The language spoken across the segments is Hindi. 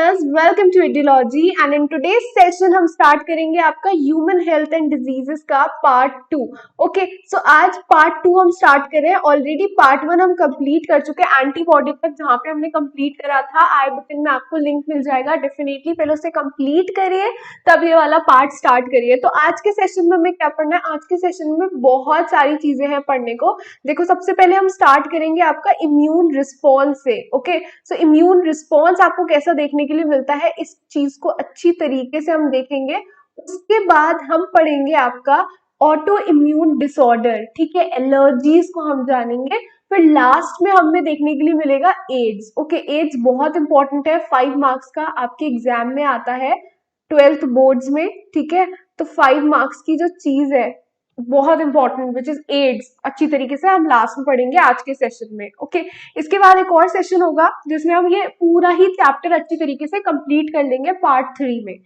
Learners, welcome to Adiology and in today's session हम स्टार्ट करेंगे आपका ह्यूमन हेल्थ एंड डिजीजेस का पार्ट 2। ओके, सो आज पार्ट 2 हम स्टार्ट कर रहे हैं। ऑलरेडी पार्ट 1 हम कंप्लीट कर चुके हैं एंटीबॉडी तक, जहां पे हमने कंप्लीट करा था। आई बटन में आपको लिंक मिल जाएगा, डेफिनेटली पहले उसे कंप्लीट करिए तब ये वाला पार्ट स्टार्ट करिए। तो आज के सेशन में हमें क्या पढ़ना है? आज के सेशन में बहुत सारी चीजें हैं पढ़ने को। देखो, सबसे पहले हम स्टार्ट करेंगे आपका इम्यून रिस्पॉन्स से। ओके, सो इम्यून रिस्पॉन्स आपको कैसा देखने के लिए मिलता है, इस चीज को अच्छी तरीके से हम देखेंगे। उसके बाद हम पढ़ेंगे आपका ऑटो इम्यून डिसऑर्डर, ठीक है, एलर्जीज को हम जानेंगे। फिर लास्ट में हमें देखने के लिए मिलेगा एड्स। ओके, एड्स बहुत इंपॉर्टेंट है, 5 मार्क्स का आपके एग्जाम में आता है 12th बोर्ड्स में, ठीक है। तो 5 मार्क्स की जो चीज है बहुत इंपॉर्टेंट, विच इज एड्स, अच्छी तरीके से हम लास्ट में पढ़ेंगे आज के सेशन में। ओके, इसके बाद एक और सेशन होगा जिसमें हम ये पूरा ही चैप्टर अच्छी तरीके से कंप्लीट कर लेंगे पार्ट 3 में।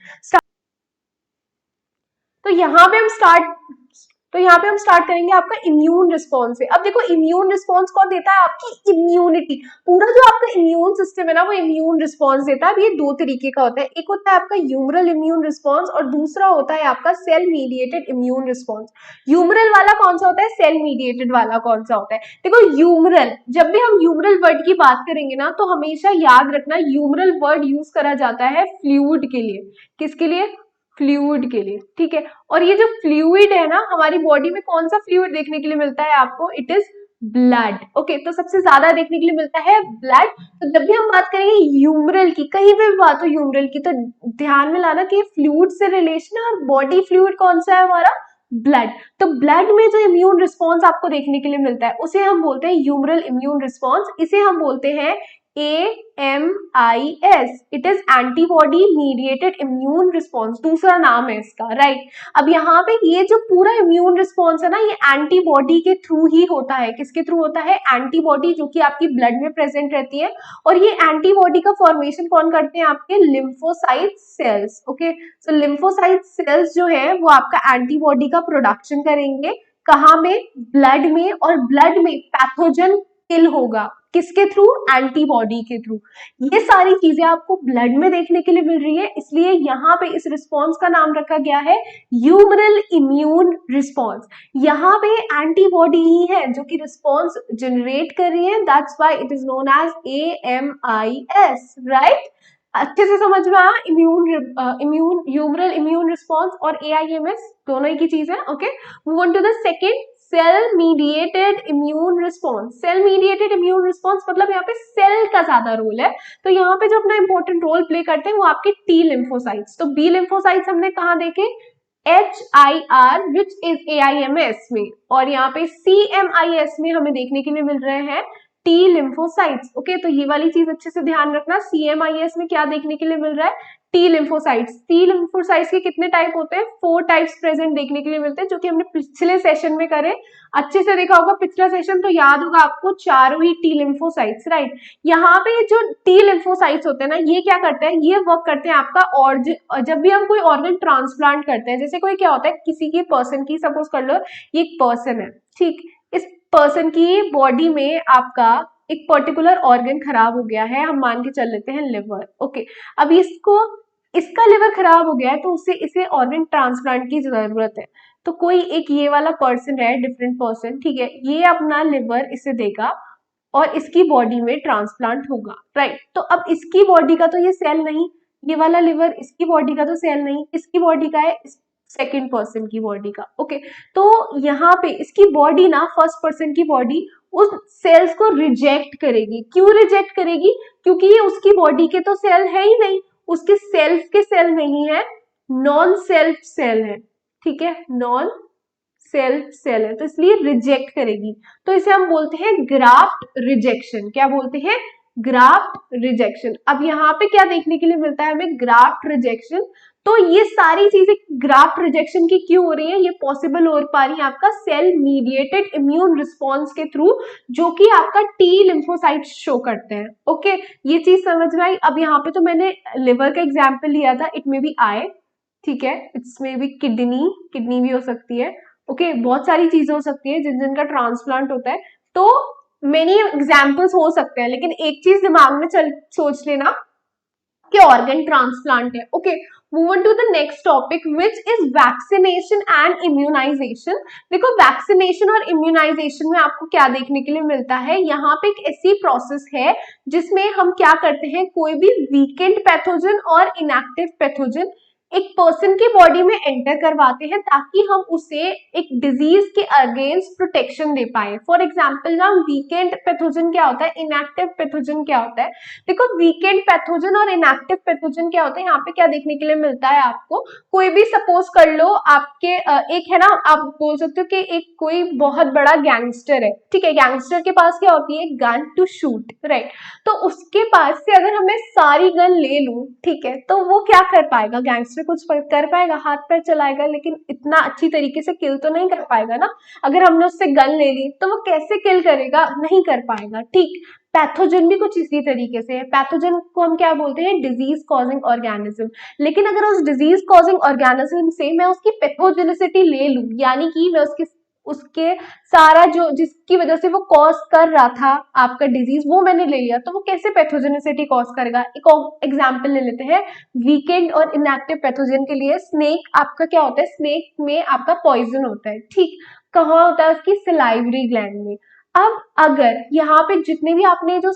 तो यहाँ पे हम स्टार्ट करेंगे आपका इम्यून रिस्पॉन्स से। अब देखो, इम्यून रिस्पॉन्स कौन देता है? आपकी इम्यूनिटी। पूरा जो आपका इम्यून सिस्टम है ना, वो इम्यून रिस्पॉन्स देता है। अब ये दो तरीके का होता है, एक होता है आपका ह्यूमरल इम्यून रिस्पॉन्स और दूसरा होता है आपका cell mediated immune response. Humoral वाला कौन सा होता है, सेल मीडिएटेड वाला कौन सा होता है? देखो, ह्यूमरल, जब भी हम ह्यूमरल वर्ड की बात करेंगे ना, तो हमेशा याद रखना ह्यूमरल वर्ड यूज करा जाता है फ्लूइड के लिए। किसके लिए? फ्लूइड के लिए, ठीक है। और ये जो फ्लूइड है ना, हमारी बॉडी में कौन सा फ्लूइड देखने के लिए मिलता है आपको? It is blood. ओके, तो सबसे ज्यादा देखने के लिए मिलता है ब्लड। तो जब भी हम बात करेंगे ह्यूमरल की, कहीं पे भी बात हो ह्यूमरल की, तो ध्यान में लाना कि फ्लूइड से रिलेशन है और बॉडी फ्लूइड कौन सा है हमारा? ब्लड। तो ब्लड में जो इम्यून रिस्पॉन्स आपको देखने के लिए मिलता है उसे हम बोलते हैं ह्यूमरल इम्यून रिस्पॉन्स। इसे हम बोलते हैं AMIS, it is antibody mediated immune response, दूसरा नाम है इसका, राइट। अब यहाँ पे ये जो पूरा इम्यून रिस्पॉन्स है ना, ये एंटीबॉडी के थ्रू ही होता है। किसके थ्रू होता है? एंटीबॉडी, जो कि आपकी ब्लड में प्रेजेंट रहती है। और ये एंटीबॉडी का फॉर्मेशन कौन करते हैं? आपके लिम्फोसाइट सेल्स। ओके, सो लिम्फोसाइट सेल्स जो है वो आपका एंटीबॉडी का प्रोडक्शन करेंगे। कहाँ में? ब्लड में। और ब्लड में पैथोजन किल होगा किसके थ्रू? एंटीबॉडी के थ्रू। ये सारी चीजें आपको ब्लड में देखने के लिए मिल रही है, इसलिए यहाँ पे इस रिस्पॉन्स का नाम रखा गया है ह्यूमरल इम्यून रिस्पॉन्स। यहाँ पे एंटीबॉडी ही है जो कि रिस्पॉन्स जनरेट कर रही है, that's why it is known as AMIS, right. अच्छे से समझ में आया? इम्यून ह्यूमरल इम्यून रिस्पॉन्स और AIMS दोनों ही की चीज है। Okay, move on to the second, cell mediated immune response. Cell mediated immune response मतलब यहाँ पे सेल का ज्यादा रोल है। तो यहाँ पे जो अपना इंपॉर्टेंट रोल प्ले करते हैं वो आपके टी लिम्फोसाइट्स। तो बी लिम्फोसाइट्स हमने कहाँ देखे? HIR विच इज AIMS में, और यहाँ पे CMIS में हमें देखने के लिए मिल रहे हैं टी लिम्फोसाइट्स। ओके, तो ये वाली चीज अच्छे से ध्यान रखना। CMIS में क्या देखने के लिए मिल रहा है? T lymphocytes. टी लिम्फोसाइट्स के कितने टाइप होते हैं? 4 टाइप्स प्रेजेंट देखने के लिए मिलते हैं, जो कि हमने पिछले सेशन में करे। अच्छे से देखा होगा पिछला सेशन, तो याद होगा आपको चारों ही टी लिम्फोसाइट्स, राइट। यहाँ पे जो टी लिम्फोसाइट्स होते हैं ना, ये क्या करते हैं? ये वर्क करते हैं आपका, और जब भी हम कोई ऑर्गन ट्रांसप्लांट करते हैं, जैसे कोई क्या होता है, किसी की पर्सन की, सपोज कर लो ये एक पर्सन है, ठीक, इस पर्सन की बॉडी में आपका एक पर्टिकुलर ऑर्गन खराब हो गया है, हम मान के चल लेते हैं लिवर। ओके, अब इसका लिवर खराब हो गया है, तो इसे ऑर्गन ट्रांसप्लांट की जरूरत है। तो कोई एक ये वाला पर्सन है, डिफरेंट पर्सन, ठीक है, ये अपना लिवर इसे देगा और इसकी बॉडी में ट्रांसप्लांट होगा, राइट। तो अब इसकी बॉडी का तो ये सेल नहीं, ये वाला लिवर इसकी बॉडी का तो सेल नहीं, इसकी बॉडी का है, सेकेंड पर्सन की बॉडी का। ओके, तो यहाँ पे इसकी बॉडी ना, फर्स्ट पर्सन की बॉडी उस सेल्स को रिजेक्ट करेगी। क्यों रिजेक्ट करेगी? क्योंकि ये उसकी बॉडी के तो सेल है ही नहीं, उसके सेल्फ के सेल नहीं है, नॉन सेल्फ सेल है, ठीक है, नॉन सेल्फ सेल है, तो इसलिए रिजेक्ट करेगी। तो इसे हम बोलते हैं ग्राफ्ट रिजेक्शन। क्या बोलते हैं? Graft rejection. अब यहाँ पे क्या देखने के लिए मिलता है हमें? Graft rejection. तो ये सारी चीजें ग्राफ्ट रिजेक्शन की क्यों हो रही है? ये पॉसिबल हो पा रही है आपका सेल मीडिएटेड इम्यून रिस्पॉन्स के थ्रू, जो कि आपका टी लिम्फोसाइट शो करते हैं। ओके, ये चीज समझ में आई। अब यहाँ पे तो मैंने लिवर का एग्जाम्पल लिया था, इट मे बी आई, ठीक है, इट्स मे बी किडनी भी हो सकती है। ओके, बहुत सारी चीजें हो सकती है जिनका ट्रांसप्लांट होता है। तो मेनी एग्जाम्पल्स हो सकते हैं, लेकिन एक चीज दिमाग में सोच लेना, कि ऑर्गन ट्रांसप्लांट है। Okay, move on to the next topic which is vaccination and immunisation. देखो वैक्सीनेशन और इम्यूनाइजेशन में आपको क्या देखने के लिए मिलता है, यहाँ पे एक ऐसी प्रोसेस है जिसमें हम क्या करते हैं, कोई भी वीकेंड पैथोजन और इनएक्टिव पैथोजन एक पर्सन की बॉडी में एंटर करवाते हैं ताकि हम उसे एक डिजीज के अगेंस्ट प्रोटेक्शन दे पाए। फॉर एग्जाम्पल ना, वीकेंड पैथोजन क्या होता है, इनएक्टिव पैथोजन क्या होता है। देखो वीकेंड पैथोजन और इनएक्टिव पैथोजन क्या होता है, यहाँ पे क्या देखने के लिए मिलता है आपको, कोई भी सपोज कर लो आपके एक है ना, आप बोल सकते हो कि एक कोई बहुत बड़ा गैंगस्टर है, ठीक है, गैंगस्टर के पास क्या होती है, गन टू शूट, राइट। तो उसके पास से अगर हमें सारी गन ले लूं, ठीक है, तो वो क्या कर पाएगा, गैंगस्टर कुछ कर पाएगा, हाथ पैर चलाएगा, लेकिन इतना अच्छी तरीके से किल तो नहीं कर पाएगा ना। अगर हमने उससे गन ले ली तो वो कैसे किल करेगा, नहीं कर पाएगा, ठीक। पैथोजन भी कुछ इसी तरीके से है। पैथोजन को हम क्या बोलते हैं, डिजीज कॉजिंग ऑर्गेनिज्म। लेकिन अगर उस डिजीज कॉजिंग ऑर्गेनिज्म से मैं उसकी पैथोजेनिसिटी ले लूं, यानी कि मैं उसके सारा जो जिसकी वजह से वो कॉज कर रहा था आपका डिजीज, वो मैंने ले लिया, तो वो कैसे पैथोजेनिसिटी कॉज करेगा। एक एग्जांपल ले लेते हैं, वीकेंड और इनएक्टिव पैथोजन के लिए स्नेक आपका क्या होता है, स्नेक में आपका पॉइजन होता है, ठीक। कहाँ होता है, उसकी सलाइवरी ग्लैंड में। अब अगर यहाँ पे जितने भी आपने जो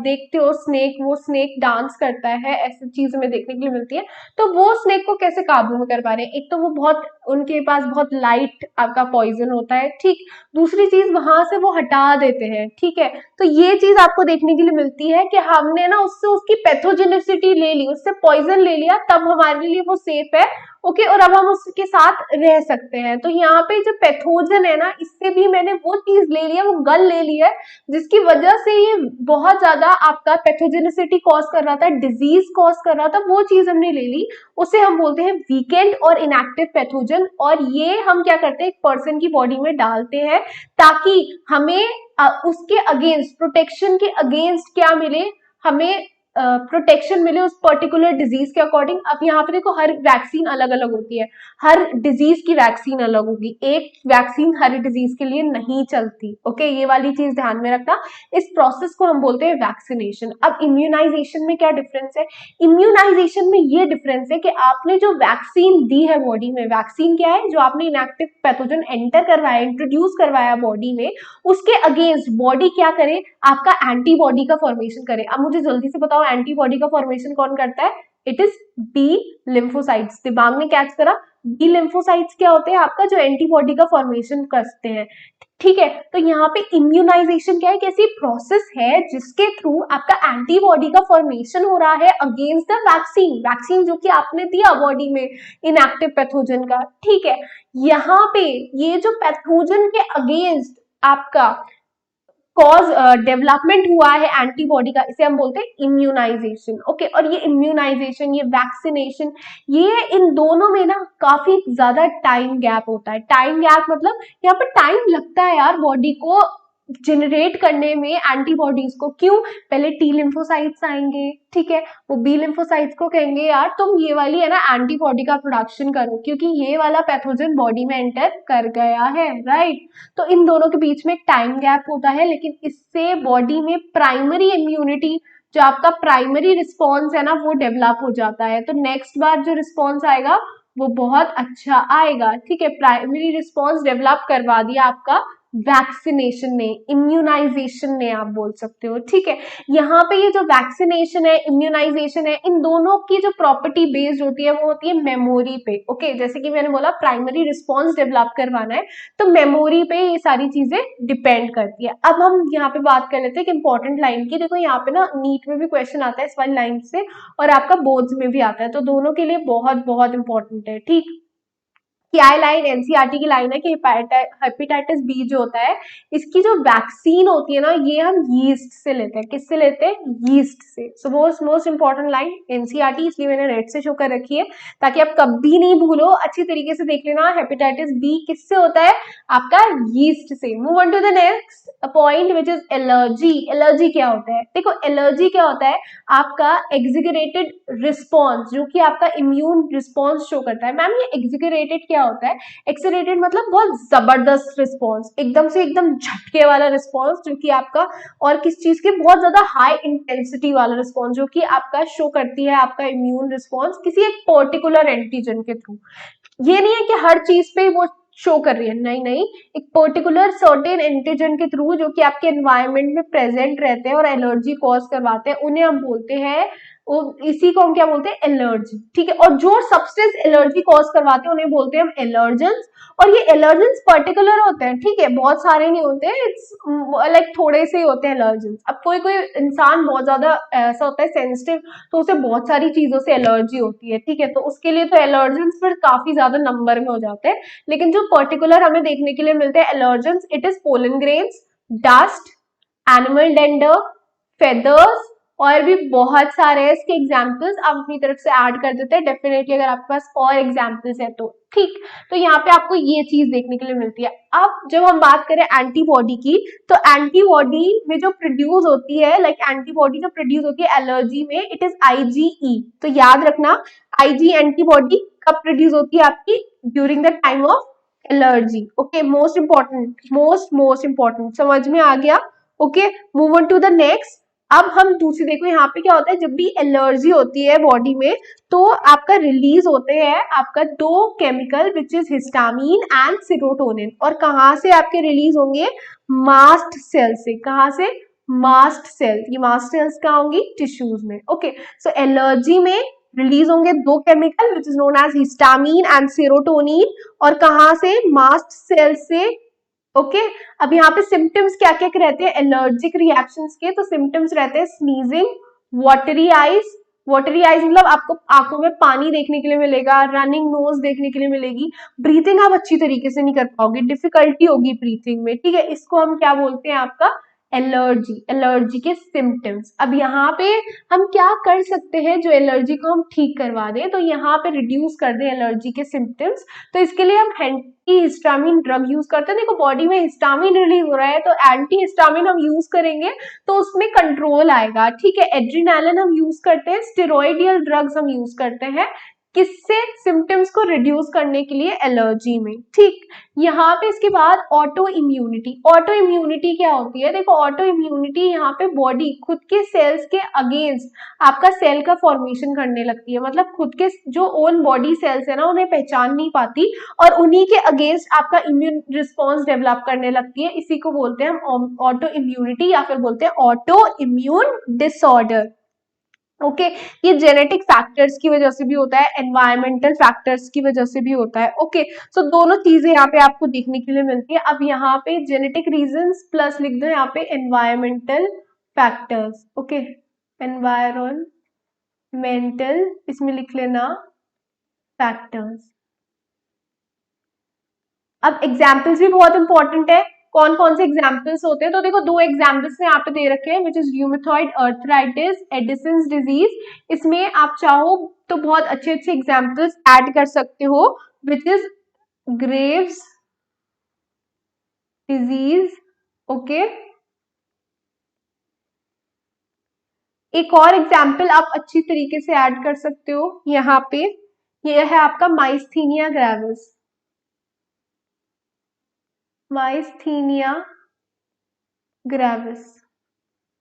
देखते हो स्नेक, वो स्नेक डांस करता है, ऐसी चीज हमें देखने के लिए मिलती है, तो वो स्नेक को कैसे काबू में कर पा रहे हैं, एक तो वो बहुत, उनके पास बहुत लाइट आपका पॉइजन होता है, ठीक। दूसरी चीज वहां से वो हटा देते हैं, ठीक है। तो ये चीज आपको देखने के लिए मिलती है कि हमने ना उससे उसकी पैथोजेनिसिटी ले ली, उससे पॉइजन ले लिया, तब हमारे लिए वो सेफ है, ओके, और अब हम उसके साथ रह सकते हैं। तो यहाँ पे जो पैथोजन है ना, इससे भी मैंने वो चीज ले लिया, वो गन ले ली है, जिसकी वजह से ये बहुत ज्यादा आपका पैथोजेनिसिटी कॉज कर रहा था, डिजीज कॉज कर रहा था, वो चीज हमने ले ली, उसे हम बोलते हैं वीकेंड और इनएक्टिव पैथोजन। और ये हम क्या करते हैं, एक पर्सन की बॉडी में डालते हैं ताकि हमें उसके अगेंस्ट, प्रोटेक्शन के अगेंस्ट क्या मिले, हमें प्रोटेक्शन मिले उस पर्टिकुलर डिजीज के अकॉर्डिंग। अब यहाँ पे देखो हर वैक्सीन अलग अलग होती है, हर डिजीज की वैक्सीन अलग होगी, एक वैक्सीन हर डिजीज के लिए नहीं चलती, ओके, ये वाली चीज ध्यान में रखना। इस प्रोसेस को हम बोलते हैं वैक्सीनेशन। अब इम्यूनाइजेशन में क्या डिफरेंस है, इम्यूनाइजेशन में ये डिफरेंस है कि आपने जो वैक्सीन दी है बॉडी में, वैक्सीन क्या है, जो आपने इनएक्टिव पैथोजन एंटर करवाया, इंट्रोड्यूस करवाया बॉडी में, उसके अगेंस्ट बॉडी क्या करे, आपका एंटीबॉडी का फॉर्मेशन करे। अब मुझे जल्दी से बताओ, एंटीबॉडी का फॉर्मेशन कौन करता है, इट इज बी लिम्फोसाइट्स। दिमाग ने कैच करा, बी लिम्फोसाइट्स क्या होते हैं, आपका जो एंटीबॉडी का फॉर्मेशन करते हैं, ठीक है। तो यहाँ पे इम्यूनाइजेशन क्या है, कैसी प्रोसेस है जिसके थ्रू आपका एंटीबॉडी का फॉर्मेशन हो रहा है अगेंस्ट द वैक्सीन, वैक्सीन जो कि आपने दिया बॉडी में इनएक्टिव पैथोजन का, ठीक है। यहाँ पे ये जो पैथोजन के अगेंस्ट आपका कॉज डेवलपमेंट हुआ है एंटीबॉडी का, इसे हम बोलते हैं इम्यूनाइजेशन, ओके। और ये इम्यूनाइजेशन, ये वैक्सीनेशन, ये इन दोनों में ना काफी ज्यादा टाइम गैप होता है। टाइम गैप मतलब यहाँ पर टाइम लगता है यार बॉडी को जनरेट करने में एंटीबॉडीज को, क्यों, पहले टी लिम्फोसाइट्स आएंगे, ठीक है, वो बी लिम्फोसाइट्स को कहेंगे यार तुम ये वाली है ना एंटीबॉडी का प्रोडक्शन करो, क्योंकि ये वाला पैथोजन बॉडी में एंटर कर गया है, राइट। तो इन दोनों के बीच में टाइम गैप होता है, लेकिन इससे बॉडी में प्राइमरी इम्यूनिटी, जो आपका प्राइमरी रिस्पॉन्स है ना, वो डेवलप हो जाता है। तो नेक्स्ट बार जो रिस्पॉन्स आएगा वो बहुत अच्छा आएगा, ठीक है। प्राइमरी रिस्पॉन्स डेवलप करवा दिया आपका वैक्सीनेशन ने, इम्यूनाइजेशन ने आप बोल सकते हो, ठीक है। यहाँ पे ये जो वैक्सीनेशन है, इम्यूनाइजेशन है, इन दोनों की जो प्रॉपर्टी बेस्ड होती है वो होती है मेमोरी पे, ओके। जैसे कि मैंने बोला प्राइमरी रिस्पॉन्स डेवलप करवाना है, तो मेमोरी पे ये सारी चीजें डिपेंड करती है। अब हम यहाँ पे बात कर लेते हैं कि इंपॉर्टेंट लाइन की। देखो यहाँ पे ना नीट में भी क्वेश्चन आता है इस वाली लाइन से, और आपका बोर्ड्स में भी आता है, तो दोनों के लिए बहुत बहुत इंपॉर्टेंट है, ठीक। क्या लाइन, एनसीईआरटी की लाइन है कि हेपेटाइटिस बी जो होता है, इसकी जो वैक्सीन होती है ना, ये हम यीस्ट से लेते हैं, किससे लेते हैं, यीस्ट से। So most important line NCERT, इसलिए मैंने रेड से शो कर रखी है ताकि आप कभी नहीं भूलो, अच्छी तरीके से देख लेना। हेपेटाइटिस बी किससे होता है, आपका यीस्ट से। Move on to the next point which is allergy. Allergy क्या होता है, देखो एलर्जी क्या होता है, आपका एग्जीगरेटेड रिस्पॉन्स, जो कि आपका इम्यून रिस्पॉन्स शो करता है। मैम ये एग्जीगरेटेड क्या क्या होता है, एक्सेलरेटेड मतलब बहुत जबरदस्त रिस्पॉन्स, एकदम से एकदम झटके वाला रिस्पॉन्स, जो कि आपका और किस चीज की बहुत ज्यादा हाई इंटेंसिटी वाला रिस्पॉन्स, जो कि आपका शो करती है आपका इम्यून रिस्पॉन्स किसी एक पर्टिकुलर एंटीजन के थ्रू। ये नहीं है कि हर चीज पे वो शो कर रही है, नहीं नहीं, एक पर्टिकुलर सर्टेन एंटीजन के थ्रू जो कि आपके एनवायरनमेंट में प्रेजेंट रहते हैं और एलर्जी कॉज करवाते हैं, उन्हें हम बोलते हैं, वो इसी को हम क्या बोलते हैं, एलर्जी। ठीक है, और जो सब्सटेंस एलर्जी कॉज करवाते हैं उन्हें बोलते हैं हम एलर्जेंस। और ये एलर्जेंस पर्टिकुलर होते हैं, ठीक है, बहुत सारे नहीं होते, इट्स लाइक थोड़े से ही होते हैं एलर्जेंस। अब कोई कोई इंसान बहुत ज्यादा ऐसा होता है सेंसिटिव, तो उसे बहुत सारी चीजों से एलर्जी होती है, ठीक है, तो उसके लिए तो एलर्जेंस फिर काफी ज्यादा नंबर में हो जाते हैं। लेकिन जो पर्टिकुलर हमें देखने के लिए मिलते हैं allergens, it is pollen grains, dust, animal dander, feathers, और भी बहुत सारे हैं। इसके एग्जाम्पल्स आप अपनी तरफ से ऐड कर देते हैं डेफिनेटली, अगर आपके पास और एग्जाम्पल्स है तो। ठीक, तो यहाँ पे आपको ये चीज देखने के लिए मिलती है। अब जब हम बात करें एंटीबॉडी की, तो एंटीबॉडी में जो प्रोड्यूस होती है, लाइक एंटीबॉडी जो प्रोड्यूस होती है एलर्जी में, इट इज IgE। तो याद रखना, IG एंटीबॉडी कब प्रोड्यूस होती है आपकी, during the time of allergy. Okay, most important, most important, समझ में आ गया। Okay, move on to the next. अब हम दूसरी देखो, यहाँ पे क्या होता है, जब भी एलर्जी होती है बॉडी में, तो आपका रिलीज होते हैं आपका दो chemical, which is histamine and serotonin. और कहाँ से आपके रिलीज होंगे, मास्ट सेल से। कहाँ से, मास्ट सेल। ये मास्ट सेल्स कहाँ होंगी, टिश्यूज में। ओके, सो एलर्जी में रिलीज होंगे दो chemical, which is known as histamine and serotonin, और कहाँ से, मास्ट सेल से। ओके, अब यहाँ पे सिम्टम्स क्या क्या रहते हैं एलर्जिक रिएक्शंस के, तो सिम्टम्स रहते हैं sneezing, watery eyes. Watery eyes मतलब आपको आंखों में पानी देखने के लिए मिलेगा, रनिंग नोज देखने के लिए मिलेगी, ब्रीथिंग आप अच्छी तरीके से नहीं कर पाओगे, डिफिकल्टी होगी ब्रीथिंग में, ठीक है, इसको हम क्या बोलते हैं, आपका एलर्जी, एलर्जी के सिम्टम्स। अब यहाँ पे हम क्या कर सकते हैं जो एलर्जी को हम ठीक करवा दें, तो यहाँ पे रिड्यूस कर दें एलर्जी के सिम्टम्स, तो इसके लिए हम एंटी हिस्टामिन ड्रग यूज करते हैं। देखो बॉडी में हिस्टामिन रिलीज हो रहा है, तो एंटी हिस्टामिन हम यूज करेंगे तो उसमें कंट्रोल आएगा, ठीक है। एड्रेनालिन हम यूज करते हैं, स्टेरॉइडियल ड्रग्स हम यूज करते हैं, किससे, सिम्टम्स को रिड्यूस करने के लिए एलर्जी में। ठीक, यहाँ पे इसके बाद ऑटो इम्यूनिटी। ऑटो इम्यूनिटी क्या होती है, देखो ऑटो इम्यूनिटी यहाँ पे बॉडी खुद के सेल्स के अगेंस्ट आपका सेल का फॉर्मेशन करने लगती है, मतलब खुद के जो ओन बॉडी सेल्स है ना, उन्हें पहचान नहीं पाती और उन्हीं के अगेंस्ट आपका इम्यून रिस्पॉन्स डेवलप करने लगती है। इसी को बोलते हैं हम ऑटो इम्यूनिटी, या फिर बोलते हैं ऑटो इम्यून डिसऑर्डर। ओके, ये जेनेटिक फैक्टर्स की वजह से भी होता है, एनवायरमेंटल फैक्टर्स की वजह से भी होता है। ओके, सो दोनों चीजें यहाँ पे आपको देखने के लिए मिलती है। अब यहाँ पे जेनेटिक रीजंस प्लस लिख दो यहाँ पे एनवायरमेंटल फैक्टर्स। ओके, एनवायरमेंटल, इसमें लिख लेना फैक्टर्स। अब एग्जाम्पल्स भी बहुत इंपॉर्टेंट है, कौन कौन से एग्जाम्पल्स होते हैं, तो देखो दो एग्जाम्पल्स यहाँ पे दे रखे हैं, which is rheumatoid arthritis, Addison's disease. इसमें आप चाहो तो बहुत अच्छे अच्छे एग्जाम्पल्स ऐड कर सकते हो, which is Graves disease. Okay, एक और एग्जाम्पल आप अच्छी तरीके से ऐड कर सकते हो यहाँ पे, ये है आपका myasthenia gravis. Myasthenia gravis.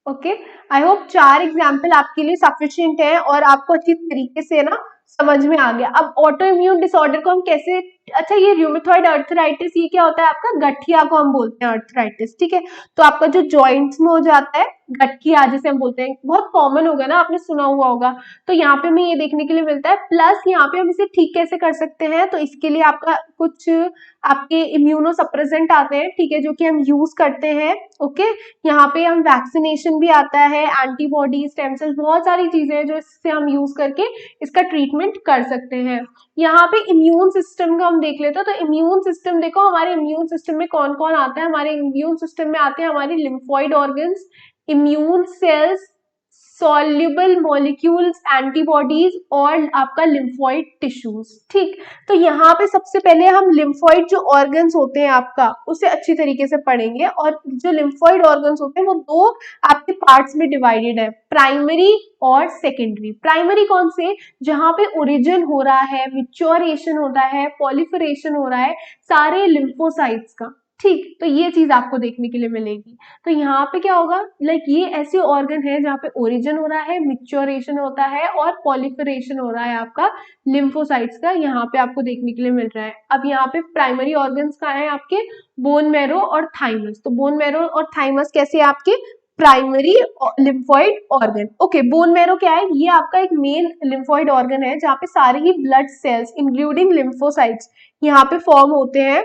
Okay, I hope 4 example आपके लिए सफिशिएंट है और आपको अच्छी तरीके से ना समझ में आ गया। अब ऑटो इम्यून डिसऑर्डर को हम कैसे, अच्छा ये र्यूमेटॉइड अर्थराइटिस, ये क्या होता है आपका, गठिया को हम बोलते हैं अर्थराइटिस, ठीक है, तो आपका जो जॉइंट्स में हो जाता है गठिया जिसे हम बोलते हैं, बहुत कॉमन होगा ना, आपने सुना हुआ होगा, तो यहाँ पे हमें ये देखने के लिए मिलता है। प्लस यहाँ पे हम इसे ठीक कैसे कर सकते हैं, तो इसके लिए आपका कुछ आपके इम्यूनो सप्रेसेंट आते हैं, ठीक है, जो कि हम यूज करते हैं। ओके, यहाँ पे हम वैक्सीनेशन भी आता है, एंटीबॉडी, स्टेम सेल्स, बहुत सारी चीजें हैं जो इससे हम यूज करके इसका ट्रीटमेंट कर सकते हैं। यहाँ पे इम्यून सिस्टम का हम देख लेते हैं, तो इम्यून सिस्टम देखो, हमारे इम्यून सिस्टम में कौन कौन आता है, हमारे इम्यून सिस्टम में आते हैं हमारे lymphoid organs, immune cells, soluble molecules, antibodies और आपका लिम्फोइड टिश्यूज। ठीक, तो यहाँ पे सबसे पहले हम लिम्फोइड जो ऑर्गन्स होते हैं आपका उसे अच्छी तरीके से पढ़ेंगे। और जो लिम्फोइड ऑर्गन्स होते हैं वो दो आपके पार्ट्स में डिवाइडेड है, प्राइमरी और सेकेंडरी। प्राइमरी कौन से, जहां पे ओरिजिन हो रहा है, मिच्योरेशन होता है, पॉलिफरेशन हो रहा है सारे लिम्फोसाइट्स का। ठीक, तो ये चीज आपको देखने के लिए मिलेगी। तो यहाँ पे क्या होगा, लाइक ये ऐसे ऑर्गन है जहाँ पे ओरिजिन हो रहा है, मिच्योरेशन होता है और पॉलिफरेशन हो रहा है आपका लिम्फोसाइट्स का, यहाँ पे आपको देखने के लिए मिल रहा है। अब यहाँ पे प्राइमरी ऑर्गन्स कहाँ है आपके, बोन मैरो और थाइमस। तो बोन मैरो और थाइमस कैसे है आपके primary lymphoid organ. Okay, bone marrow क्या है, ये आपका एक मेन लिम्फोइड ऑर्गन है जहाँ पे सारे ही ब्लड सेल्स इंक्लूडिंग लिम्फोसाइट्स यहाँ पे फॉर्म होते हैं।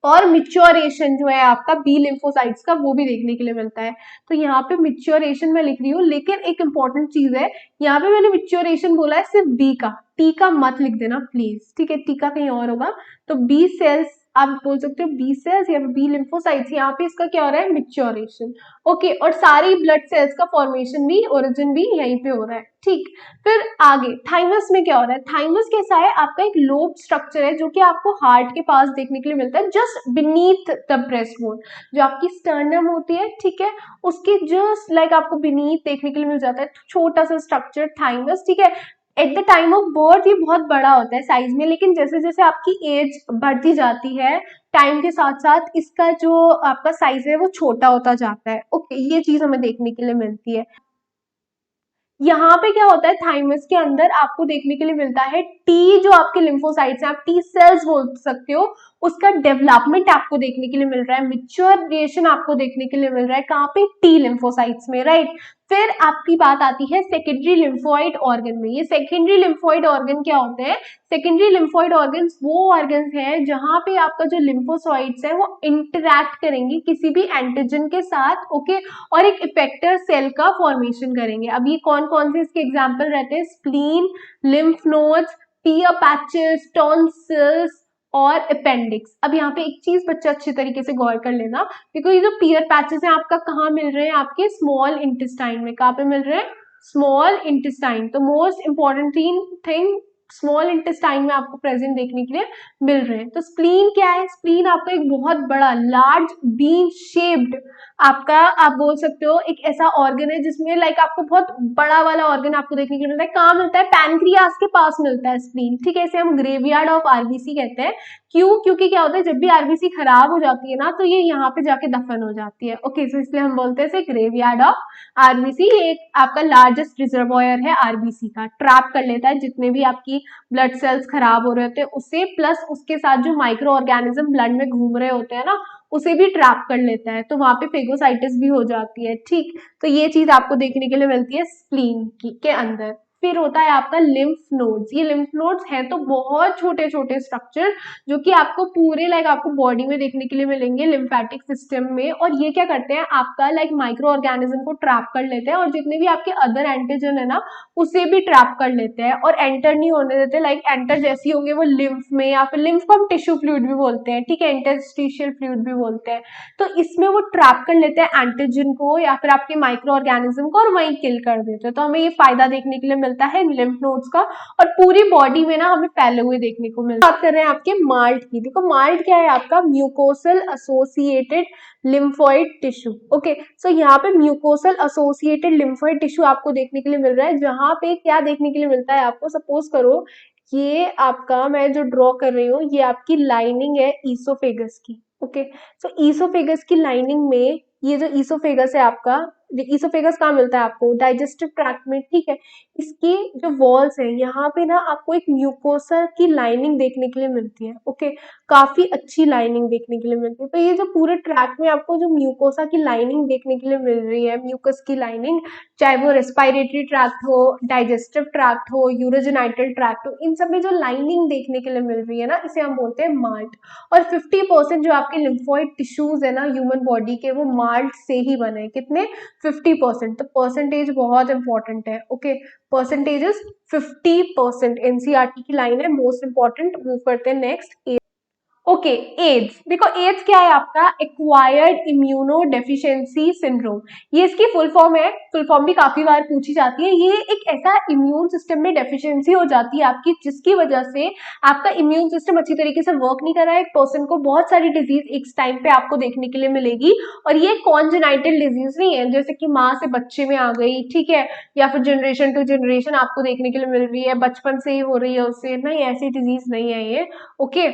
और मिच्योरेशन जो है आपका बी लिम्फोसाइट्स का वो भी देखने के लिए मिलता है। तो यहाँ पे मिच्योरेशन मैं लिख रही हूँ, लेकिन एक इंपॉर्टेंट चीज है, यहाँ पे मैंने मिच्योरेशन बोला है सिर्फ बी का, टी का मत लिख देना प्लीज, ठीक है, टी का कहीं और होगा। तो बी सेल्स आप बोल सकते हो, बी सेल्स या बी लिम्फोसाइट्स, यहाँ पे इसका क्या हो रहा है, मिच्योरेशन। ओके, और सारी ब्लड सेल्स का फॉर्मेशन भी, ओरिजिन भी यहीं पे हो रहा है। ठीक, फिर आगे थाइमस में क्या हो रहा है, थाइमस कैसा है आपका, एक लोब स्ट्रक्चर है जो कि आपको हार्ट के पास देखने के लिए मिलता है, just beneath the breast bone, जो आपकी स्टर्नम होती है, ठीक है, उसके जस्ट लाइक आपको बीनीथ देखने के लिए मिल जाता है छोटा सा स्ट्रक्चर थाइमस। ठीक है, at the time of birth ये बहुत बड़ा होता है साइज में, लेकिन जैसे जैसे आपकी एज बढ़ती जाती है टाइम के साथ साथ इसका जो आपका साइज है वो छोटा होता जाता है। ओके, ये चीज हमें देखने के लिए मिलती है। यहाँ पे क्या होता है, थाइमस के अंदर आपको देखने के लिए मिलता है टी, जो आपके लिम्फोसाइट्स हैं, आप टी सेल्स बोल सकते हो, उसका डेवलपमेंट आपको देखने के लिए मिल रहा है, मिच्योरेशन आपको देखने के लिए मिल रहा है, कहाँ पे, टी लिम्फोसाइट्स में, राइट। फिर आपकी बात आती है सेकेंडरी लिम्फोइड ऑर्गन में। ये सेकेंडरी लिम्फोइड ऑर्गन क्या होते हैं, सेकेंडरी लिम्फोइड ऑर्गन्स वो ऑर्गन्स हैं जहां पे आपका जो लिम्फोसाइट्स है वो इंटरैक्ट करेंगे किसी भी एंटीजन के साथ, ओके, और एक इफेक्टर सेल का फॉर्मेशन करेंगे। अब ये कौन कौन से इसके एग्जाम्पल रहते हैं, स्प्लीन, लिम्फ नोड्स, टियर पैचेस, टॉन्सिल्स और अपेंडिक्स। अब यहाँ पे एक चीज बच्चा अच्छी तरीके से गौर कर लेना, बिकॉज ये जो पियर पैचेस हैं आपका कहाँ मिल रहे हैं, आपके स्मॉल इंटेस्टाइन में। कहाँ पे मिल रहे हैं, स्मॉल इंटेस्टाइन। तो most important thing small intestine में आपको प्रेजेंट देखने के लिए मिल रहे हैं। तो स्प्लीन क्या है, स्प्लीन आपका एक बहुत बड़ा लार्ज बीन शेप्ड आपका, आप बोल सकते हो एक ऐसा ऑर्गन है जिसमें लाइक आपको बहुत बड़ा वाला ऑर्गन आपको देखने के लिए मिलता है। कहाँ मिलता है, पैनक्रियास के पास मिलता है स्प्लीन। ठीक है, इसे हम ग्रेवयार्ड ऑफ आरबीसी कहते हैं। क्यों, क्योंकि क्या होता है, जब भी आरबीसी खराब हो जाती है ना तो ये यहाँ पे जाके दफन हो जाती है। ओके, तो इसलिए हम बोलते हैं इसे ग्रेवयार्ड ऑफ आरबीसी। ये एक आपका लार्जेस्ट रिजर्वॉयर है आरबीसी का, ट्रैप कर लेता है जितने भी आपकी ब्लड सेल्स खराब हो रहे होते हैं उसे, प्लस उसके साथ जो माइक्रो ऑर्गेनिज्म ब्लड में घूम रहे होते हैं ना उसे भी ट्रैप कर लेता है, तो वहां पे फेगोसाइटिस भी हो जाती है। ठीक, तो ये चीज आपको देखने के लिए मिलती है स्प्लीन के अंदर। फिर होता है आपका लिम्फ नोड्स। ये लिम्फ नोड्स हैं तो बहुत छोटे छोटे स्ट्रक्चर जो कि आपको पूरे लाइक आपको बॉडी में देखने के लिए मिलेंगे लिम्फेटिक सिस्टम में। और ये क्या करते हैं, आपका लाइक माइक्रो ऑर्गेनिज्म को ट्रैप कर लेते हैं और जितने भी आपके अदर एंटीजन है ना उसे भी ट्रैप कर लेते हैं और एंटर नहीं होने देते। लाइक एंटर जैसी होंगे वो लिम्फ में, या फिर लिम्फ को हम टिश्यू फ्लूइड भी बोलते हैं, ठीक है, इंटरस्टिशियल फ्लूइड भी बोलते हैं। तो इसमें वो ट्रैप कर लेते हैं एंटीजन को या फिर आपके माइक्रो ऑर्गेनिज्म को और वहीं किल कर देते हैं। तो हमें ये फायदा देखने के लिए मिलता है लिम्फ नोड्स का, और पूरी बॉडी में ना हमें फैले हुए देखने को मिलता है। बात कर रहे हैं आपके माल्ट की। देखो माल्ट क्या है आपका, mucosal associated lymphoid tissue. Okay, so यहाँ पे म्यूकोसल एसोसिएटेड लिम्फोइड टिश्यू आपको देखने के लिए मिल रहा है, जहां पे क्या देखने के लिए मिलता है आपको, सपोज करो ये आपका मैं जो ड्रॉ कर रही हूँ ये आपकी लाइनिंग है ईसोफेगस की। ओके, सो ईसोफेगस की लाइनिंग में ये जो ईसोफेगस है आपका, ईसोफेगस कहाँ मिलता है आपको, डाइजेस्टिव ट्रैक्ट में। ठीक है, इसकी जो वॉल्स है यहाँ पे ना आपको एक म्यूकोसा की लाइनिंग देखने के लिए मिलती है। ओके, काफी अच्छी लाइनिंग देखने के लिए मिलती है। तो ये जो पूरे ट्रैक में आपको जो म्यूकोसा की लाइनिंग देखने के लिए मिल रही है, म्यूकस की लाइनिंग, चाहे वो रेस्पिरेटरी ट्रैक्ट हो, डाइजेस्टिव ट्रैक्ट हो, यूरोजेनाइटल ट्रैक्ट हो, इन सब में जो लाइनिंग देखने के लिए मिल रही है ना इसे हम बोलते हैं माल्ट। और 50% जो आपके लिम्फोइड टिश्यूज है ना ह्यूमन बॉडी के वो माल्ट से ही बने हैं। कितने, 50%। तो परसेंटेज बहुत इंपॉर्टेंट है। Okay, percentage is 50%। एनसीईआरटी की लाइन है मोस्ट इंपॉर्टेंट। मूव करते हैं नेक्स्ट। Okay, AIDS. देखो एड्स क्या है आपका, एक्वायर्ड इम्यूनो डेफिशिएंसी सिंड्रोम। ये इसकी फुल फॉर्म है, फुल फॉर्म भी काफी बार पूछी जाती है। ये एक ऐसा इम्यून सिस्टम में डेफिशिएंसी हो जाती है आपकी, जिसकी वजह से आपका इम्यून सिस्टम अच्छी तरीके से वर्क नहीं कर रहा है। एक पर्सन को बहुत सारी डिजीज एक टाइम पे आपको देखने के लिए मिलेगी, और ये कॉन्जेनाइटल डिजीज नहीं है जैसे कि माँ से बच्चे में आ गई, ठीक है, या फिर जनरेशन टू जनरेशन आपको देखने के लिए मिल रही है, बचपन से ही हो रही है उससे, नहीं ऐसी डिजीज नहीं है ये। ओके,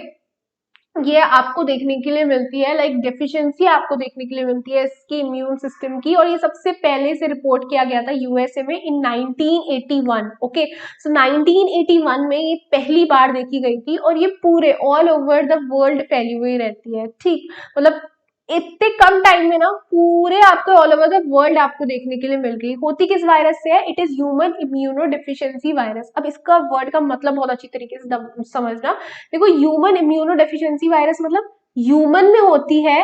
ये आपको देखने के लिए मिलती है, लाइक डेफिशिएंसी आपको देखने के लिए मिलती है इसकी इम्यून सिस्टम की, और ये सबसे पहले से रिपोर्ट किया गया था यूएसए में इन 1981। ओके, सो 1981 में ये पहली बार देखी गई थी, और ये पूरे ऑल ओवर द वर्ल्ड फैली हुई रहती है। ठीक, मतलब इतने कम टाइम में ना पूरे आपको ऑल ओवर द वर्ल्ड आपको देखने के लिए मिल गई। होती किस वायरस से है, it is human immuno deficiency virus. अब इसका वर्ड का मतलब बहुत अच्छी तरीके से समझना। देखो ह्यूमन इम्यूनो डेफिशिएंसी वायरस मतलब ह्यूमन में होती है,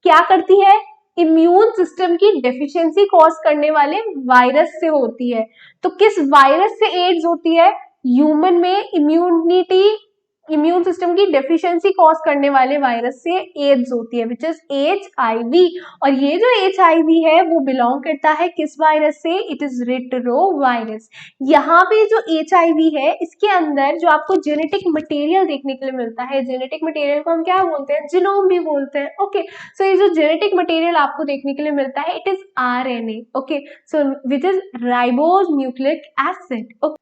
क्या करती है, इम्यून सिस्टम की डेफिशिएंसी कॉज करने वाले वायरस से होती है। तो किस वायरस से एड्स होती है, ह्यूमन में इम्यून सिस्टम की डेफिशिएंसी कॉज करने वाले वायरस से एड्स होती है, विच इज HIV। और ये जो HIV है वो बिलोंग करता है किस वायरस से, इट इज रेट्रो वायरस। यहाँ पे जो HIV है इसके अंदर जो आपको जेनेटिक मटेरियल देखने के लिए मिलता है, जेनेटिक मटेरियल को हम क्या बोलते हैं, जीनोम भी बोलते हैं। ओके, सो ये जो जेनेटिक मटेरियल आपको देखने के लिए मिलता है it is RNA। Okay, so which is ribose nucleic acid.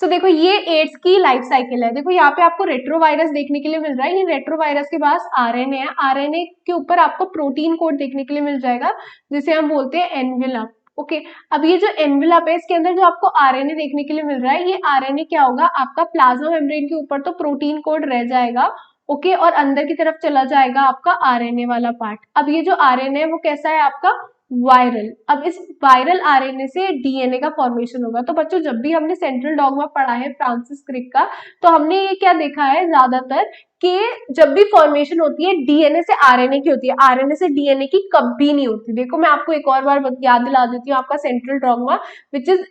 तो देखो ये एड्स की लाइफ साइकिल है। देखो यहाँ पे आपको रेट्रोवायरस देखने के लिए मिल रहा है, ये रेट्रोवायरस के पास RNA है, RNA के ऊपर आपको प्रोटीन कोड देखने के लिए मिल जाएगा जिसे हम बोलते हैं एनवेलप। ओके, अब ये जो एनवेलप है इसके अंदर जो आपको RNA देखने के लिए मिल रहा है, ये RNA क्या होगा, आपका प्लाज्मा मेम्ब्रेन के ऊपर तो प्रोटीन कोड रह जाएगा। ओके, और अंदर की तरफ चला जाएगा आपका RNA वाला पार्ट। अब ये जो RNA है वो कैसा है आपका, वायरल। अब इस वायरल RNA से DNA का फॉर्मेशन होगा। तो बच्चों जब भी हमने सेंट्रल डॉगमा पढ़ा है फ्रांसिस क्रिक का, तो हमने ये क्या देखा है ज्यादातर कि जब भी फॉर्मेशन होती है DNA से RNA की होती है, RNA से DNA की कभी नहीं होती। देखो मैं आपको एक और बार याद दिला देती हूँ, आपका central dogma which is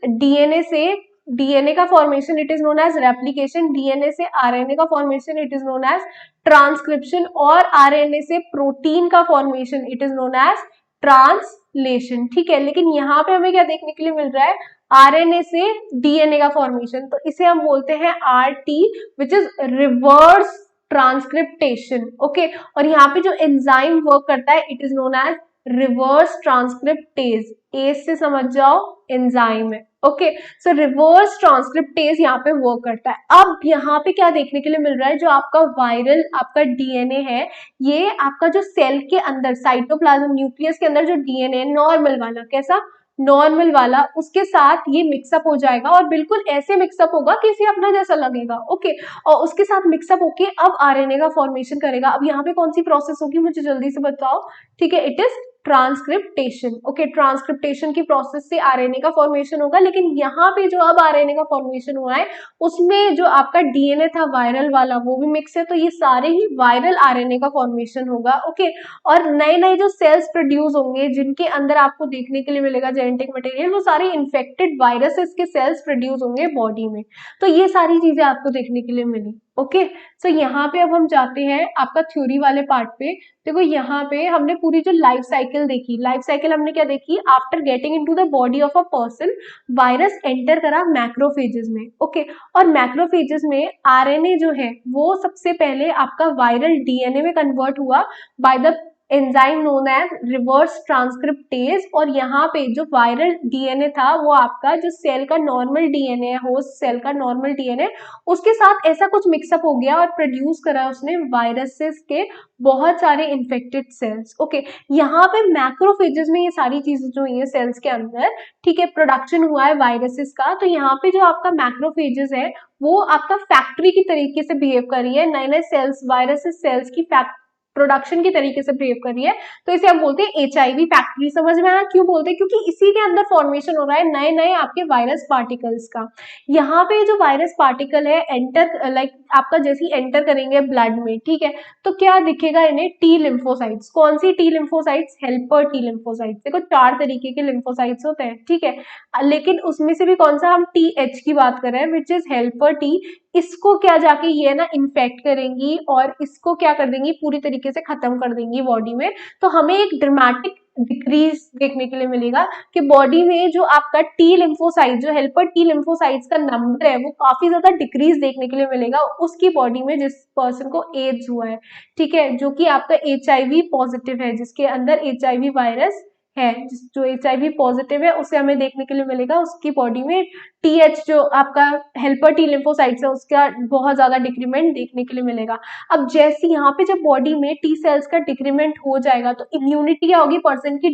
DNA का formation it is known as replication, DNA से RNA का formation it is known as transcription, और RNA से प्रोटीन का formation it is known as translation. ठीक है, लेकिन यहाँ पे हमें क्या देखने के लिए मिल रहा है, RNA से DNA का फॉर्मेशन, तो इसे हम बोलते हैं RT which is reverse transcriptation. Okay, और यहाँ पे जो एंजाइम वर्क करता है it is known as reverse transcriptase. एज से समझ जाओ एंजाइम है। ओके, सो रिवर्स ट्रांसक्रिप्टेज यहाँ पे वर्क करता है। अब यहाँ पे क्या देखने के लिए मिल रहा है, जो आपका वायरल आपका DNA है, ये आपका जो सेल के अंदर साइटोप्लाज्म न्यूक्लियस के अंदर जो DNA है नॉर्मल वाला, कैसा, नॉर्मल वाला, उसके साथ ये मिक्सअप हो जाएगा, और बिल्कुल ऐसे मिक्सअप होगा कि इसे अपना जैसा लगेगा। ओके, और उसके साथ मिक्सअप होके अब RNA का फॉर्मेशन करेगा। अब यहाँ पे कौन सी प्रोसेस होगी मुझे जल्दी से बताओ। ठीक है, इट इज ट्रांसक्रिप्टेशन। ओके, ट्रांसक्रिप्टेशन की प्रोसेस से RNA का फॉर्मेशन होगा, लेकिन यहाँ पे जो अब RNA का फॉर्मेशन हुआ है उसमें जो आपका DNA था वायरल वाला वो भी मिक्स है, तो ये सारे ही वायरल RNA का फॉर्मेशन होगा। ओके, और नए नए जो सेल्स प्रोड्यूस होंगे जिनके अंदर आपको देखने के लिए मिलेगा जेनेटिक मटेरियल, वो सारे इन्फेक्टेड वायरसेस के सेल्स प्रोड्यूस होंगे बॉडी में। तो ये सारी चीजें आपको देखने के लिए मिली। ओके, सो यहाँ पे अब हम जाते हैं आपका थ्योरी वाले पार्ट पे। देखो यहाँ पे हमने पूरी जो लाइफ साइकिल देखी, लाइफ साइकिल हमने क्या देखी, after getting into the body of a person virus enter करा मैक्रोफेजेस में। ओके, और मैक्रोफेजेस में RNA जो है वो सबसे पहले आपका वायरल DNA में कन्वर्ट हुआ by the enzyme known as reverse transcriptase, और यहाँ पे जो वायरल DNA था वो आपका जो सेल का नॉर्मल DNA है, होस्ट सेल का नॉर्मल DNA, उसके साथ ऐसा कुछ मिक्सअप हो गया और प्रोड्यूस करा उसने वायरसेस के बहुत सारे इन्फेक्टेड सेल्स। ओके, यहाँ पे मैक्रोफेजेस में ये सारी चीजें जो हुई है सेल्स के अंदर, ठीक है, प्रोडक्शन हुआ है वायरसेस का। तो यहाँ पे जो आपका मैक्रोफेजेस है वो आपका फैक्ट्री की तरीके से बिहेव कर रही है, नए नए सेल्स वायरसेस सेल्स की प्रोडक्शन के तरीके से बिहेव कर रही है। तो इसे हम बोलते हैं HIV फैक्ट्री। समझ में आया क्यों बोलते हैं, क्योंकि इसी के अंदर फॉर्मेशन हो रहा है नए नए आपके वायरस पार्टिकल्स का। यहाँ पे जो वायरस पार्टिकल है एंटर लाइक आपका जैसे ही एंटर करेंगे ब्लड में, ठीक है, तो क्या दिखेगा इन्हें, T लिम्फोसाइट्स। कौन सी T lymphocytes, helper T lymphocytes. देखो 4 तरीके के लिम्फोसाइट्स होते हैं, ठीक है, लेकिन उसमें से भी कौन सा हम TH की बात कर रहे हैं विच इज हेल्पर T। इसको क्या जाके ये ना इन्फेक्ट करेंगी और इसको क्या कर देंगी, पूरी तरीके से खत्म कर देंगी बॉडी में। तो हमें एक ड्रामेटिक डिक्रीज देखने के लिए मिलेगा कि बॉडी में जो आपका टी लिम्फोसाइट, जो हेल्पर टी लिम्फोसाइट्स का नंबर है वो काफी ज्यादा डिक्रीज देखने के लिए मिलेगा उसकी बॉडी में जिस पर्सन को एड्स हुआ है, ठीक है, जो कि आपका HIV पॉजिटिव है, जिसके अंदर HIV वायरस है, जो HIV पॉजिटिव है उसे हमें देखने के लिए मिलेगा उसकी बॉडी में TH जो आपका हेल्पर टी लिम्फोसाइट्स है उसका बहुत ज्यादा डिक्रीमेंट देखने के लिए मिलेगा। अब जैसे यहाँ पे जब बॉडी में टी सेल्स का डिक्रीमेंट हो जाएगा तो इम्यूनिटी क्या होगी, पर्सन की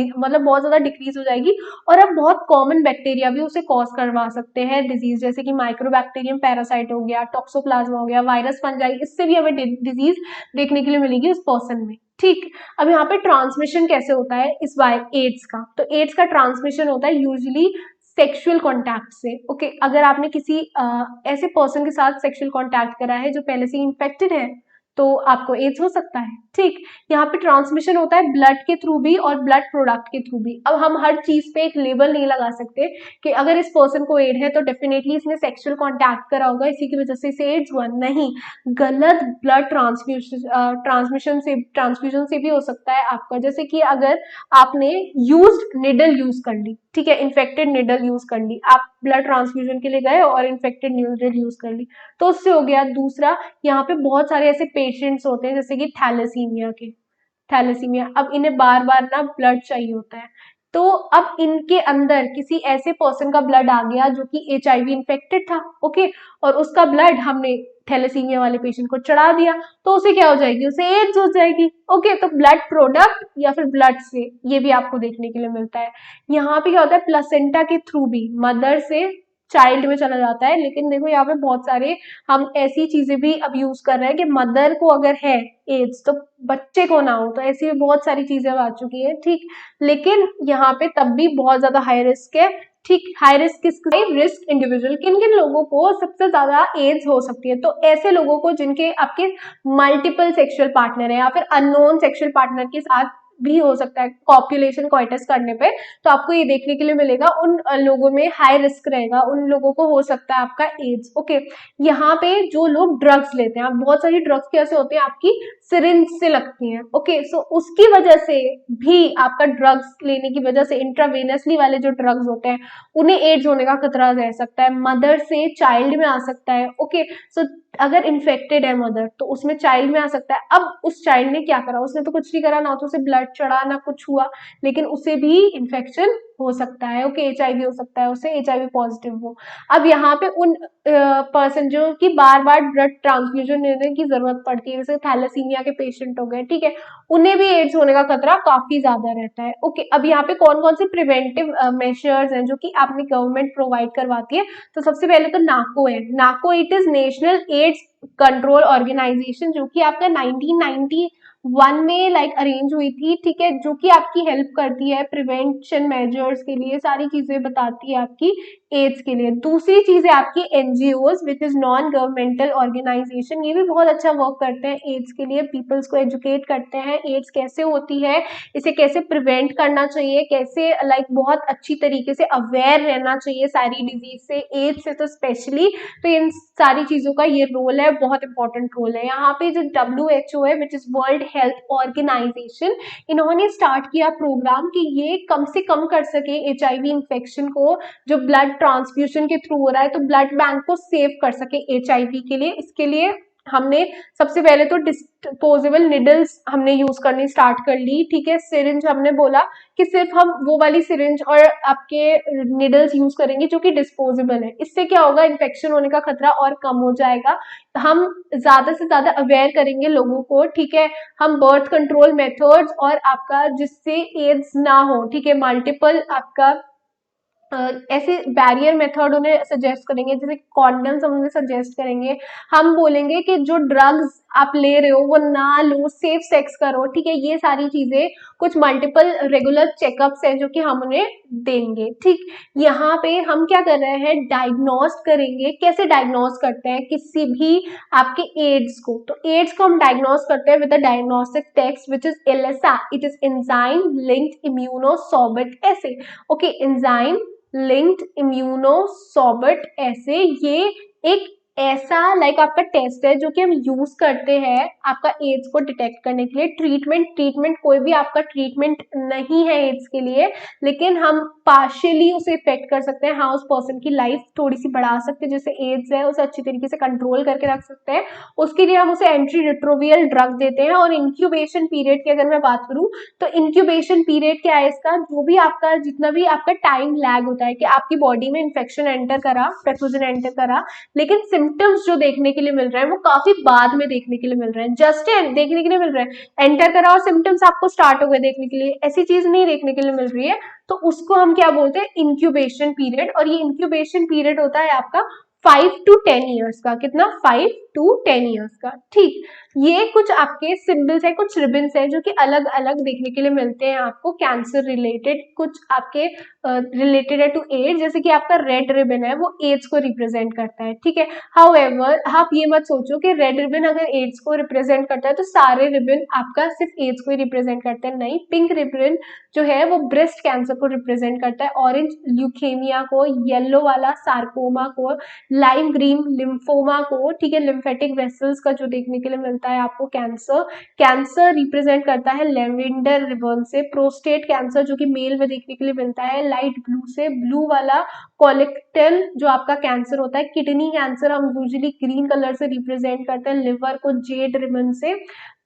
मतलब बहुत ज्यादा डिक्रीज हो जाएगी। और अब बहुत कॉमन बैक्टीरिया भी उसे कॉज करवा सकते हैं डिजीज, जैसे कि माइक्रोबैक्टीरियम पैरासाइट हो गया, टॉक्सोप्लाज्मा हो गया, वायरस फंजाई, इससे भी हमें डिजीज देखने के लिए मिलेगी उस पर्सन में। ठीक, अब यहाँ पे ट्रांसमिशन कैसे होता है इस एड्स का, तो एड्स का ट्रांसमिशन होता है यूजुअली सेक्सुअल कॉन्टैक्ट से। ओके, अगर आपने किसी ऐसे पर्सन के साथ सेक्सुअल कॉन्टैक्ट करा है जो पहले से इन्फेक्टेड है तो आपको एड्स हो सकता है। ठीक, यहाँ पे ट्रांसमिशन होता है ब्लड के थ्रू भी और ब्लड प्रोडक्ट के थ्रू भी। अब हम हर चीज पे एक लेबल नहीं लगा सकते कि अगर इस पर्सन को एड है तो डेफिनेटली इसने सेक्सुअल कॉन्टैक्ट करा होगा इसी की वजह से इसे एड्स हुआ, नहीं, गलत ब्लड ट्रांसफ्यूजन से भी हो सकता है आपका। जैसे कि अगर आपने यूज्ड निडल यूज कर ली, ठीक है, इन्फेक्टेड निडल यूज कर ली, आप ब्लड ट्रांसफ्यूजन के लिए गए और इन्फेक्टेड निडल यूज कर ली तो उससे हो गया। दूसरा, यहाँ पे बहुत सारे ऐसे पेशेंट्स होते हैं जैसे कि थैलेसीमिया, अब इन्हें बार बार ना ब्लड चाहिए होता है, तो अब इनके अंदर किसी ऐसे पर्सन का ब्लड आ गया जो कि HIV इन्फेक्टेड था, ओके, और उसका ब्लड हमने थैलेसीमिया वाले पेशेंट को चढ़ा दिया तो उसे क्या हो जाएगी, उसे एड्स हो जाएगी। ओके, तो ब्लड प्रोडक्ट या फिर ब्लड से ये भी आपको देखने के लिए मिलता है। यहाँ पे क्या होता है, प्लेसेंटा के थ्रू भी मदर से चाइल्ड में चला जाता है, लेकिन देखो यहाँ पे बहुत सारे हम ऐसी चीजें भी अब यूज कर रहे हैं कि मदर को अगर है एड्स तो बच्चे को ना हो, तो ऐसी भी बहुत सारी चीजें आ चुकी है। ठीक, लेकिन यहाँ पे तब भी बहुत ज्यादा हाई रिस्क है। ठीक, हाई रिस्क किसके, रिस्क इंडिविजुअल, किन किन लोगों को सबसे ज्यादा एड्स हो सकती है, तो ऐसे लोगों को जिनके आपके मल्टीपल सेक्सुअल पार्टनर है या फिर अननोन सेक्सुअल पार्टनर के साथ भी हो सकता है कॉपुलेशन कॉइटस करने पे, तो आपको ये देखने के लिए मिलेगा उन लोगों में हाई रिस्क रहेगा, उन लोगों को हो सकता है आपका एड्स। ओके, यहाँ पे जो लोग ड्रग्स लेते हैं, बहुत सारी ड्रग्स कैसे होती है आपकी सिरिंज से लगती हैं, ओके, सो उसकी वजह से भी आपका ड्रग्स लेने की वजह से इंट्रावेनसली वाले जो ड्रग्स होते हैं उन्हें एड्स होने का खतरा रह सकता है, मदर से चाइल्ड में आ सकता है। ओके, सो अगर इन्फेक्टेड है मदर तो उसमें चाइल्ड में आ सकता है। अब उस चाइल्ड ने क्या करा, उसने तो कुछ नहीं करा, ना तो उसे ब्लड चढ़ा ना कुछ हुआ, लेकिन उसे भी इन्फेक्शन हो सकता है। ओके, HIV हो सकता है, उसे HIV पॉजिटिव हो। अब यहाँ पे उन पर्सन जो कि बार बार ब्लड ट्रांसफ्यूजन लेने की जरूरत पड़ती है, जैसे थैलेसीमिया के पेशेंट हो गए, ठीक है, उन्हें भी एड्स होने का खतरा काफी ज्यादा रहता है। ओके, अब यहाँ पे कौन कौन से प्रिवेंटिव मेजर्स हैं जो कि आपने गवर्नमेंट प्रोवाइड करवाती है, तो सबसे पहले तो नाको है। NACO it is National AIDS Control Organisation, जो कि आपका 1991 में लाइक अरेंज हुई थी, ठीक है, जो कि आपकी हेल्प करती है प्रिवेंशन मेजर्स के लिए, सारी चीजें बताती है आपकी एड्स के लिए। दूसरी चीज है आपकी NGOs which is non governmental organisation, ये भी बहुत अच्छा वर्क करते हैं एड्स के लिए, पीपल्स को एजुकेट करते हैं एड्स कैसे होती है, इसे कैसे प्रिवेंट करना चाहिए, कैसे लाइक बहुत अच्छी तरीके से अवेयर रहना चाहिए सारी डिजीज से, एड्स से तो स्पेशली, तो इन सारी चीजों का ये रोल है, बहुत इंपॉर्टेंट रोल है। यहाँ पे जो WHO है which is world health organisation, इन्होंने स्टार्ट किया प्रोग्राम कि ये कम से कम कर सके HIV इन्फेक्शन को जो ब्लड ट्रांसफ्यूजन के थ्रू हो रहा है, तो ब्लड बैंक को सेव कर सके HIV के लिए। इसके लिए हमने सबसे पहले तो डिस्पोजेबल निडल्स हमने यूज करनी स्टार्ट कर ली, ठीक है, सिरिंज हमने बोला कि सिर्फ हम वो वाली सिरिंज और आपके निडल्स यूज करेंगे जो कि डिस्पोजेबल है, इससे क्या होगा, इन्फेक्शन होने का खतरा और कम हो जाएगा। हम ज्यादा से ज्यादा अवेयर करेंगे लोगों को, ठीक है, हम बर्थ कंट्रोल मेथड्स और आपका जिससे एड्स ना हो, ठीक है, मल्टीपल आपका ऐसे बैरियर मेथड उन्हें सजेस्ट करेंगे, जैसे कॉन्डम्स हम उन्हें सजेस्ट करेंगे, हम बोलेंगे कि जो ड्रग्स आप ले रहे हो वो ना लो, सेफ सेक्स करो, ठीक है, ये सारी चीजें कुछ मल्टीपल रेगुलर चेकअप्स हैं जो कि हम उन्हें देंगे। ठीक, यहाँ पे हम क्या कर रहे हैं, डायग्नोस करेंगे। कैसे डायग्नोस करते हैं किसी भी आपके एड्स को, तो एड्स को हम डायग्नोस करते हैं with the diagnostic test which is ELISA, it is enzyme linked immunosorbent assay. Okay, enzyme linked immunosorbent assay, ये एक ऐसा आपका टेस्ट है जो कि हम यूज करते हैं आपका एड्स को डिटेक्ट करने के लिए। ट्रीटमेंट कोई भी आपका ट्रीटमेंट नहीं है एड्स के लिए, लेकिन हम पार्शियली उसे इफेक्ट कर सकते हैं। हाँ, उस पर्सन की लाइफ थोड़ी सी बढ़ा सकते हैं, जैसे एड्स है उसे अच्छी तरीके से कंट्रोल करके रख सकते हैं। उसके लिए हम उसे एंटी रिट्रोवियल ड्रग देते हैं। और इंक्यूबेशन पीरियड की अगर मैं बात करूं तो इंक्यूबेशन पीरियड क्या है इसका, जो भी आपका जितना भी आपका टाइम लैग होता है कि आपकी बॉडी में इन्फेक्शन एंटर करा, पैथोजन एंटर करा, लेकिन सिम्टम्स जो देखने के लिए मिल रहे हैं वो काफी बाद में देखने के लिए मिल रहे हैं। जस्ट देखने के लिए मिल रहे हैं, एंटर करा और सिम्टम्स आपको स्टार्ट हो गए देखने के लिए, ऐसी चीज नहीं देखने के लिए मिल रही है। तो उसको हम क्या बोलते हैं, इंक्यूबेशन पीरियड। और ये इंक्यूबेशन पीरियड होता है आपका 5 to 10 ईयर्स का। कितना? 5 to 10 ईयर्स का। ठीक, ये कुछ आपके सिंबल्स है, कुछ रिबन्स है जो कि अलग अलग देखने के लिए मिलते हैं आपको कैंसर रिलेटेड, कुछ आपके रिलेटेड है टू एड्स। जैसे कि आपका रेड रिबन है वो एड्स को रिप्रेजेंट करता है, ठीक है। हाउएवर आप ये मत सोचो कि रेड रिबन अगर एड्स को रिप्रेजेंट करता है तो सारे रिबन आपका सिर्फ एड्स को ही रिप्रेजेंट करते हैं, नहीं। पिंक रिबन जो है वो ब्रेस्ट कैंसर को रिप्रेजेंट करता है, ऑरेंज ल्यूकेमिया को, येलो वाला सार्कोमा को, लाइम ग्रीन लिम्फोमा को, ठीक है, लिम्फेटिक वेसल्स का जो देखने के लिए मिलता है आपको कैंसर। कैंसर रिप्रेजेंट करता है लेवेंडर रिबन से। प्रोस्टेट कैंसर जो कि मेल में देखने के लिए मिलता है लाइट ब्लू से। ब्लू वाला कोलेक्टल जो आपका कैंसर होता है। किडनी कैंसर हम यूजुअली ग्रीन कलर से रिप्रेजेंट करते हैं, लिवर को जेड रिबन से।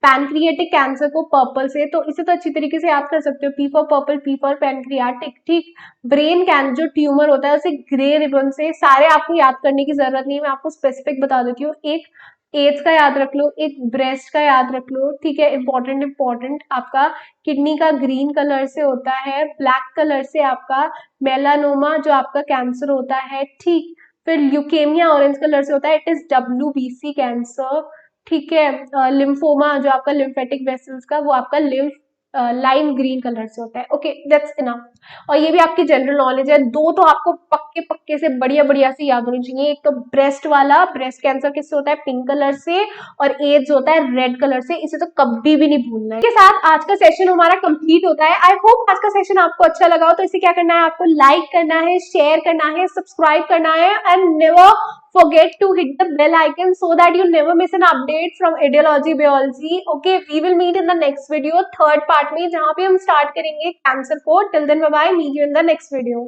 पैनक्रियाटिक कैंसर को पर्पल से। तो इसे तो अच्छी तरीके से याद कर सकते हो, P for purple, P for pancreatic, ठीक। ब्रेन कैंसर जो ट्यूमर होता है उसे ग्रे रिबन से। सारे आपको याद करने की जरूरत नहीं है, मैं आपको स्पेसिफिक बता देती हूँ। एक एड्स का याद रख लो, एक ब्रेस्ट का याद रख लो, ठीक है। इंपॉर्टेंट आपका किडनी का ग्रीन कलर से होता है, ब्लैक कलर से आपका मेलानोमा जो आपका कैंसर होता है, ठीक। फिर ल्यूकेमिया ऑरेंज कलर से होता है, इट इज WBC कैंसर, ठीक है। लिम्फोमा जो आपका लिम्फेटिक वेसल्स का, वो आपका लिम्फ लाइम ग्रीन कलर से होता है। Okay, that's enough. और ये भी आपकी जनरल नॉलेज है। दो तो आपको पक्के पक्के से बढ़िया बढ़िया से याद होनी चाहिए। एक तो ब्रेस्ट वाला, ब्रेस्ट कैंसर किससे होता है, पिंक कलर से, और एड्स होता है रेड कलर से। इसे तो कभी भी नहीं भूलना है। इसके साथ आज का सेशन हमारा कंप्लीट होता है। आई होप आज का सेशन आपको अच्छा लगा हो। तो इसे क्या करना है, आपको लाइक करना है, शेयर करना है, सब्सक्राइब करना है, and never forget to hit the bell icon so that you never miss an update from Ideology Biology. Okay, we will meet in the next video, third part में, जहाँ पे हम start करेंगे कैंसर को। Till then, bye bye, meet you in the next video.